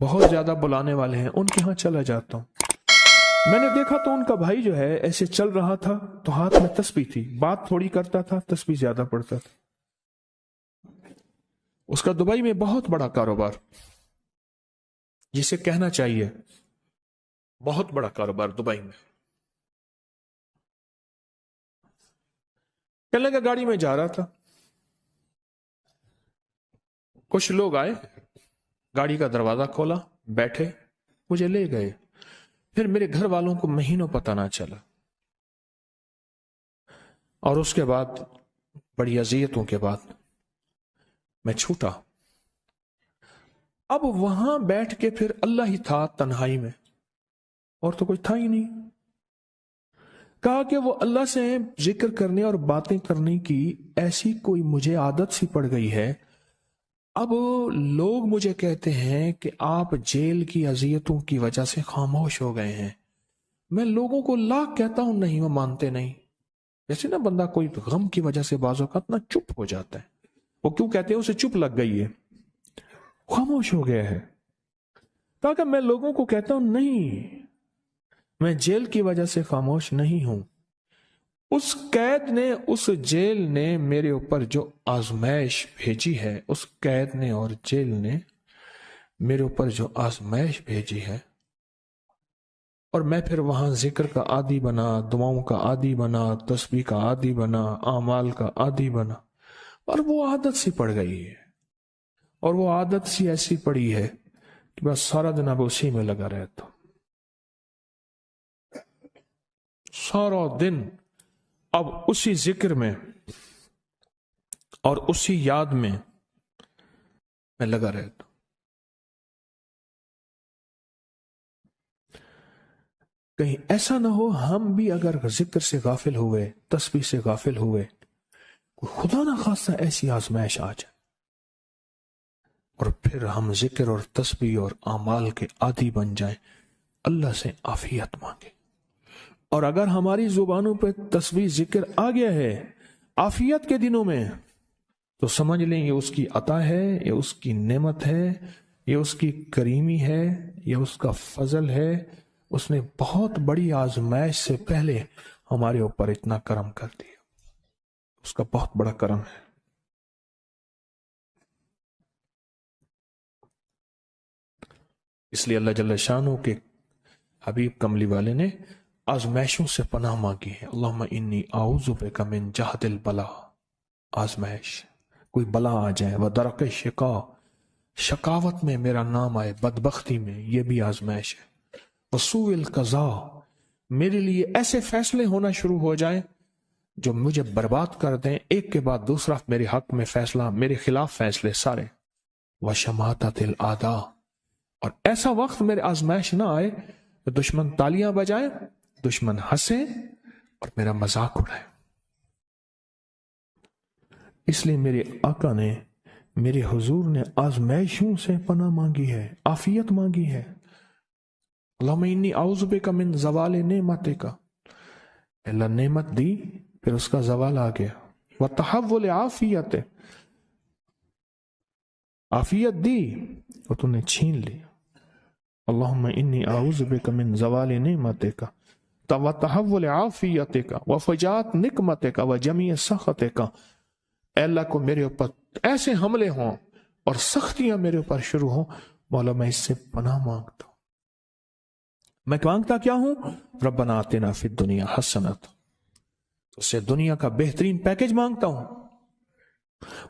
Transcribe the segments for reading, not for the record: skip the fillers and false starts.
بہت زیادہ بلانے والے ہیں، ان کے ہاں چلا جاتا ہوں۔ میں نے دیکھا تو ان کا بھائی جو ہے ایسے چل رہا تھا تو ہاتھ میں تسبیح تھی، بات تھوڑی کرتا تھا، تسبیح زیادہ پڑھتا تھا۔ اس کا دبئی میں بہت بڑا کاروبار، جسے کہنا چاہیے بہت بڑا کاروبار دبئی میں۔ کہنے لگا گاڑی میں جا رہا تھا، کچھ لوگ آئے، گاڑی کا دروازہ کھولا، بیٹھے، مجھے لے گئے۔ پھر میرے گھر والوں کو مہینوں پتہ نہ چلا، اور اس کے بعد بڑی اذیتوں کے بعد میں چھوٹا۔ اب وہاں بیٹھ کے پھر اللہ ہی تھا تنہائی میں، اور تو کچھ تھا ہی نہیں۔ کہا کہ وہ اللہ سے ذکر کرنے اور باتیں کرنے کی ایسی کوئی مجھے عادت سی پڑ گئی ہے، اب لوگ مجھے کہتے ہیں کہ آپ جیل کی اذیتوں کی وجہ سے خاموش ہو گئے ہیں۔ میں لوگوں کو لاکھ کہتا ہوں، نہیں، وہ مانتے نہیں۔ جیسے نا بندہ کوئی غم کی وجہ سے بعض اوقات نا چپ ہو جاتا ہے، وہ کیوں کہتے ہیں؟ اسے چپ لگ گئی ہے، خاموش ہو گیا ہے۔ کہا کہ میں لوگوں کو کہتا ہوں، نہیں، میں جیل کی وجہ سے خاموش نہیں ہوں۔ اس قید نے، اس جیل نے میرے اوپر جو آزمائش بھیجی ہے، اس قید نے اور جیل نے میرے اوپر جو آزمائش بھیجی ہے، اور میں پھر وہاں ذکر کا عادی بنا، دعاؤں کا عادی بنا، تسبیح کا عادی بنا، اعمال کا عادی بنا، اور وہ عادت سی پڑ گئی ہے۔ اور وہ عادت سی ایسی پڑی ہے کہ بس سارا دن اب اسی میں لگا رہتا ہوں، سارا دن اب اسی ذکر میں اور اسی یاد میں لگا رہتا ہوں۔ کہیں ایسا نہ ہو ہم بھی اگر ذکر سے غافل ہوئے، تسبیح سے غافل ہوئے، خدا نہ خواستہ ایسی آزمائش آ جائے اور پھر ہم ذکر اور تسبیح اور اعمال کے عادی بن جائیں، اللہ سے عافیت مانگے۔ اور اگر ہماری زبانوں پہ تسبیح ذکر آ گیا ہے عافیت کے دنوں میں، تو سمجھ لیں یہ اس کی عطا ہے، یہ اس کی نعمت ہے، یہ اس کی کریمی ہے، یہ اس کا فضل ہے۔ اس نے بہت بڑی آزمائش سے پہلے ہمارے اوپر اتنا کرم کر دیا، اس کا بہت بڑا کرم ہے۔ اس لیے اللہ جل شانہ کے حبیب کملی والے نے آزمائشوں سے پناہ مانگی ہے۔ اللہم انی اعوذ بک من جہد البلاء، آزمائش، کوئی بلا آ جائے، ودرک الشقاء، شقاوت میں میرا نام آئے، بدبختی میں، یہ بھی آزمائش ہے، وسوء القضاء، میرے لیے ایسے فیصلے ہونا شروع ہو جائیں جو مجھے برباد کر دیں، ایک کے بعد دوسرا میرے حق میں فیصلہ، میرے خلاف فیصلے سارے، وشماتت الاعداء، اور ایسا وقت میرے آزمائش نہ آئے کہ دشمن تالیاں بجائے، دشمن ہنسے اور میرا مذاق اڑائے۔ اس لیے میرے آقا نے، میرے حضور نے آزمائشوں سے پناہ مانگی ہے، عافیت مانگی ہے۔ اللہم انی اعوذ بک من زوال نعمتک، اللہ نعمت دی پھر اس کا زوال آ گیا، وتحول عافیت، عافیت دی اور تو نے چھین لی۔ اللہم انی اعوذ بک من زوال نعمتک وتحول عافیتک وفجاءت نقمتک وجمیع سخطک، اے اللہ کو میرے اوپر ایسے حملے ہوں اور سختیاں میرے اوپر شروع ہوں، مولا میں اس سے پناہ مانگتا ہوں۔ میں مانگتا کیا ہوں؟ ربنا آتنا فی الدنیا حسنۃ، اس سے دنیا کا بہترین پیکج مانگتا ہوں،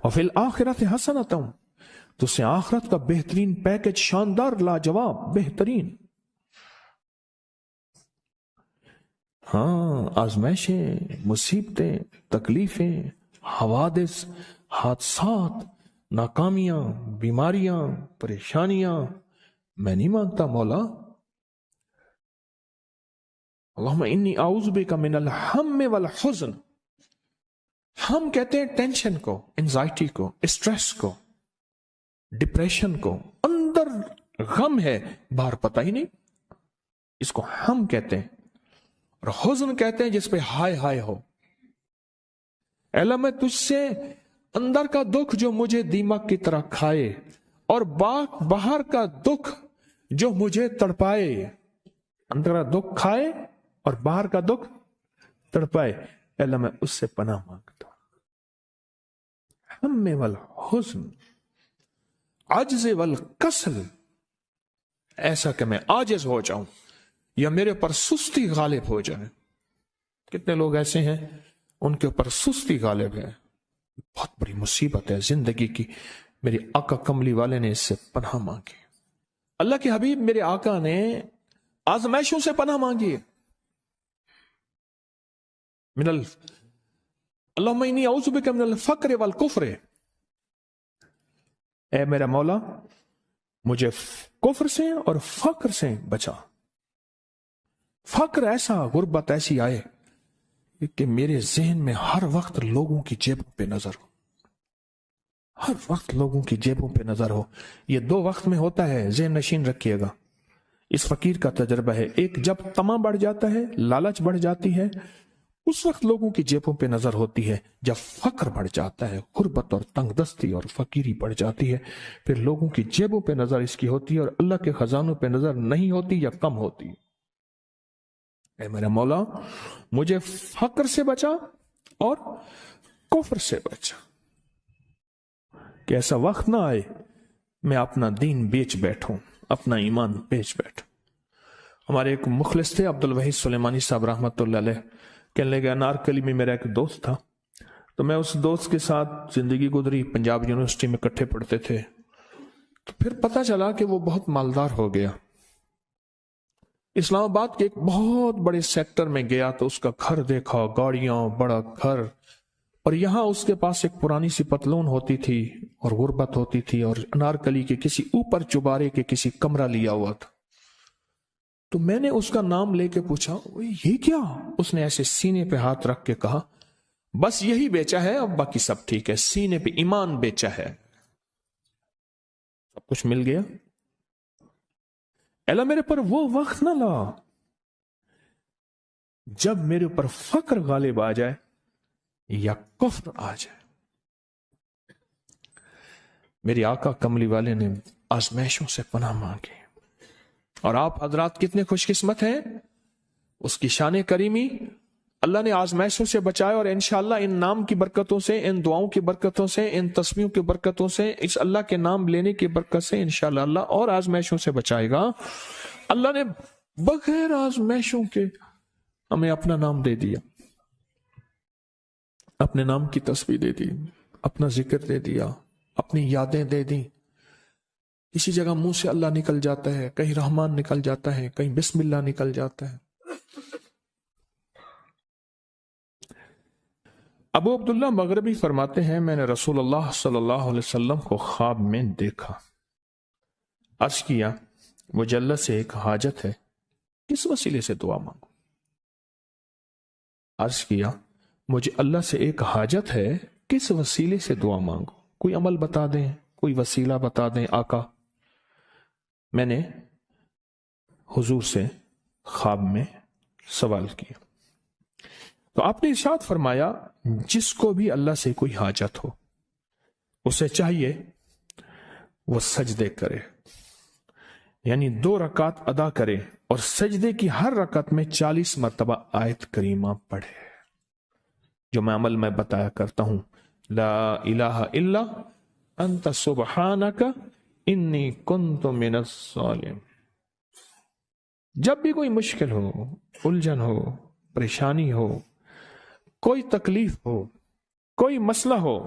وفی الآخرۃ حسنۃ، تو اس سے آخرت کا بہترین پیکج، شاندار، لاجواب، بہترین۔ ہاں، آزمائشیں، مصیبتیں، تکلیفیں، حوادث، حادثات، ناکامیاں، بیماریاں، پریشانیاں، میں نہیں مانگتا مولا۔ اللہم انی اعوذ بک من الہم والحزن، ہم کہتے ہیں ٹینشن کو، انزائٹی کو، اسٹریس کو، ڈپریشن کو، اندر غم ہے باہر پتہ ہی نہیں، اس کو ہم کہتے ہیں۔ اور حزن کہتے ہیں جس پہ ہائے ہائے ہو۔ اے اللہ میں تجھ سے اندر کا دکھ جو مجھے دیمک کی طرح کھائے، اور باہر کا دکھ جو مجھے تڑپائے، اندر کا دکھ کھائے اور باہر کا دکھ تڑپائے، اللہ میں اس سے پناہ مانگتا ہوں۔ ہم والحزن، عجز والکسل، ایسا کہ میں عاجز ہو جاؤں یا میرے پر سستی غالب ہو جائے۔ کتنے لوگ ایسے ہیں ان کے اوپر سستی غالب ہے، بہت بڑی مصیبت ہے زندگی کی۔ میرے آقا کملی والے نے اس سے پناہ مانگی، اللہ کے حبیب میرے آقا نے آزمائشوں سے پناہ مانگی۔ اللہم انی اعوذ بک من الفقر والکفر، اے میرا مولا مجھے کفر سے اور فقر سے بچا۔ فقر ایسا، غربت ایسی آئے کہ میرے ذہن میں ہر وقت لوگوں کی جیبوں پہ نظر ہو، ہر وقت لوگوں کی جیبوں پہ نظر ہو۔ یہ دو وقت میں ہوتا ہے، ذہن نشین رکھیے گا۔ اس فقیر کا تجربہ ہے، ایک جب طمع بڑھ جاتا ہے، لالچ بڑھ جاتی ہے، اس وقت لوگوں کی جیبوں پہ نظر ہوتی ہے۔ جب فقر بڑھ جاتا ہے، غربت اور تنگ دستی اور فقیری بڑھ جاتی ہے، پھر لوگوں کی جیبوں پہ نظر اس کی ہوتی ہے اور اللہ کے خزانوں پہ نظر نہیں ہوتی یا کم ہوتی۔ اے میرا مولا مجھے فقر سے بچا اور کفر سے بچا، کہ ایسا وقت نہ آئے میں اپنا دین بیچ بیٹھوں، اپنا ایمان بیچ بیٹھوں۔ ہمارے ایک مخلص تھے عبد الوحید سلیمانی صاحب رحمۃ اللہ علیہ، کہنے لگے انارکلی میں میرا ایک دوست تھا، تو میں اس دوست کے ساتھ زندگی گزری، پنجاب یونیورسٹی میں اکٹھے پڑھتے تھے۔ تو پھر پتہ چلا کہ وہ بہت مالدار ہو گیا، اسلام آباد کے ایک بہت بڑے سیکٹر میں گیا تو اس کا گھر دیکھا، گاڑیاں، بڑا گھر، اور یہاں اس کے پاس ایک پرانی سی پتلون ہوتی تھی اور غربت ہوتی تھی، اور انارکلی کے کسی اوپر چبارے کے کسی کمرہ لیا ہوا تھا۔ تو میں نے اس کا نام لے کے پوچھا یہ کیا؟ اس نے ایسے سینے پہ ہاتھ رکھ کے کہا بس یہی بیچا ہے، اب باقی سب ٹھیک ہے، سینے پہ ایمان بیچا ہے، سب کچھ مل گیا۔ اللہ میرے پر وہ وقت نہ لا جب میرے اوپر فقر غالب آ جائے یا کفر آ جائے۔ میرے آقا کملی والے نے آزمائشوں سے پناہ مانگی، اور آپ حضرات کتنے خوش قسمت ہیں، اس کی شان کریمی اللہ نے آزمائشوں سے بچائے، اور انشاءاللہ ان نام کی برکتوں سے، ان دعاؤں کی برکتوں سے، ان تسبیحوں کی برکتوں سے، اس اللہ کے نام لینے کی برکت سے انشاءاللہ اللہ اور آزمائشوں سے بچائے گا۔ اللہ نے بغیر آزمائشوں کے ہمیں اپنا نام دے دیا، اپنے نام کی تسبیح دے دی، اپنا ذکر دے دیا، اپنی یادیں دے دی۔ کسی جگہ منہ سے اللہ نکل جاتا ہے، کہیں رحمان نکل جاتا ہے، کہیں بسم اللہ نکل جاتا ہے۔ ابو عبداللہ مغربی فرماتے ہیں میں نے رسول اللہ صلی اللہ علیہ وسلم کو خواب میں دیکھا، عرض کیا مجھے اللہ سے ایک حاجت ہے، کس وسیلے سے دعا مانگوں؟ عرض کیا مجھے اللہ سے ایک حاجت ہے، کس وسیلے سے دعا مانگوں؟ کوئی عمل بتا دیں، کوئی وسیلہ بتا دیں آقا۔ میں نے حضور سے خواب میں سوال کیا تو آپ نے ارشاد فرمایا جس کو بھی اللہ سے کوئی حاجت ہو اسے چاہیے وہ سجدے کرے، یعنی 2 رکعت ادا کرے اور سجدے کی ہر رکعت میں 40 مرتبہ آیت کریمہ پڑھے، جو میں عمل میں بتایا کرتا ہوں، لا الہ الا انت سبحانک انی کنت من الظالمین۔ جب بھی کوئی مشکل ہو، الجھن ہو، پریشانی ہو، کوئی تکلیف ہو، کوئی مسئلہ ہو،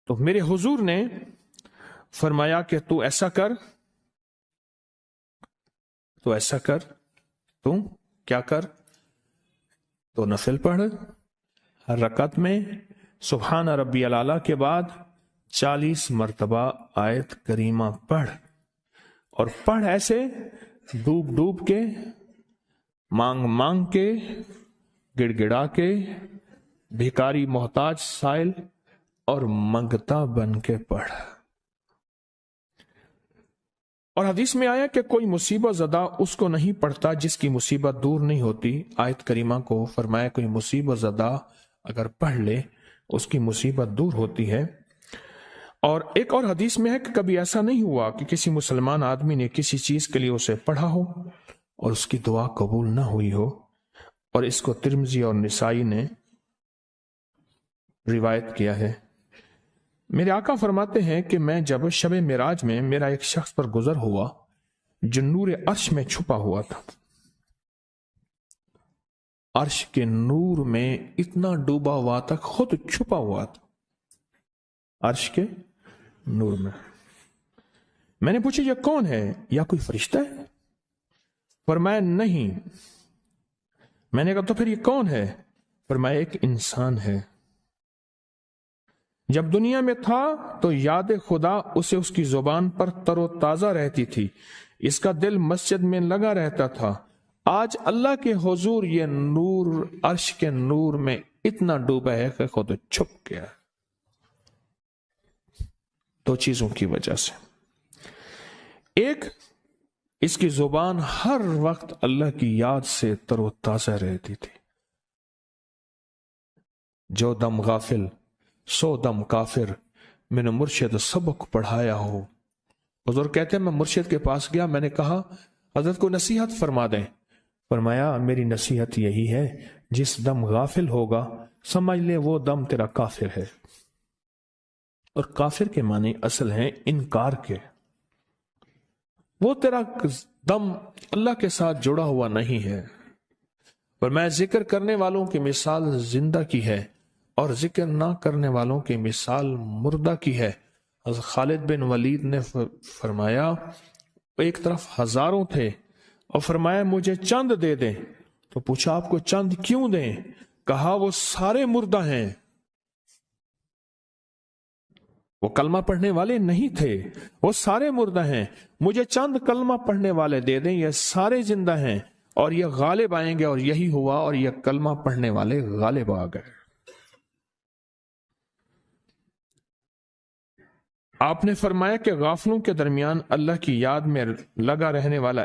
تو میرے حضور نے فرمایا کہ تو ایسا کر، تو ایسا کر، تو کیا کر، تو نفل پڑھ، ہر رکعت میں سبحان ربی الاعلیٰ کے بعد 40 مرتبہ آیت کریمہ پڑھ، اور پڑھ ایسے ڈوب ڈوب کے، مانگ مانگ کے، گڑ گڑا کے، بھیکاری محتاج سائل اور منگتا بن کے پڑھ۔ اور حدیث میں آیا کہ کوئی مصیبت زدہ اس کو نہیں پڑھتا جس کی مصیبت دور نہیں ہوتی۔ آیت کریمہ کو فرمایا کوئی مصیبت زدہ اگر پڑھ لے اس کی مصیبت دور ہوتی ہے۔ اور ایک اور حدیث میں ہے کہ کبھی ایسا نہیں ہوا کہ کسی مسلمان آدمی نے کسی چیز کے لیے اسے پڑھا ہو اور اس کی دعا قبول نہ ہوئی ہو، اور اس کو ترمذی اور نسائی نے روایت کیا ہے۔ میرے آقا فرماتے ہیں کہ میں جب شب معراج میں میرا ایک شخص پر گزر ہوا جو نور عرش میں چھپا ہوا تھا، عرش کے نور میں اتنا ڈوبا ہوا تھا، خود چھپا ہوا تھا عرش کے نور میں۔ میں نے پوچھا یہ کون ہے، یا کوئی فرشتہ ہے؟ فرمایا نہیں۔ میں نے کہا تو پھر یہ کون ہے؟ فرمایا ایک انسان ہے، جب دنیا میں تھا تو یاد خدا اسے اس کی زبان پر تر و تازہ رہتی تھی، اس کا دل مسجد میں لگا رہتا تھا، آج اللہ کے حضور یہ نور عرش کے نور میں اتنا ڈوبا ہے کہ خود چھپ گیا۔ دو چیزوں کی وجہ سے، ایک، اس کی زبان ہر وقت اللہ کی یاد سے تر و تازہ رہتی تھی۔ جو دم غافل سو دم کافر، میں نے مرشد سبق پڑھایا ہو۔ حضور کہتے ہیں میں مرشد کے پاس گیا، میں نے کہا حضرت کو نصیحت فرما دیں۔ فرمایا میری نصیحت یہی ہے، جس دم غافل ہوگا سمجھ لے وہ دم تیرا کافر ہے۔ اور کافر کے معنی اصل ہیں انکار کے، وہ تیرا دم اللہ کے ساتھ جڑا ہوا نہیں ہے۔ اور میں ذکر کرنے والوں کی مثال زندہ کی ہے اور ذکر نہ کرنے والوں کی مثال مردہ کی ہے۔ حضرت خالد بن ولید نے فرمایا ایک طرف ہزاروں تھے اور فرمایا مجھے چند دے دیں، تو پوچھا آپ کو چند کیوں دیں؟ کہا وہ سارے مردہ ہیں، وہ کلمہ پڑھنے والے نہیں تھے، وہ سارے مردہ ہیں، مجھے چند کلمہ پڑھنے والے دے دیں، یہ سارے زندہ ہیں اور یہ غالب آئیں گے۔ اور یہی ہوا، اور یہ کلمہ پڑھنے والے غالب آ گئے۔ آپ نے فرمایا کہ غافلوں کے درمیان اللہ کی یاد میں لگا رہنے والا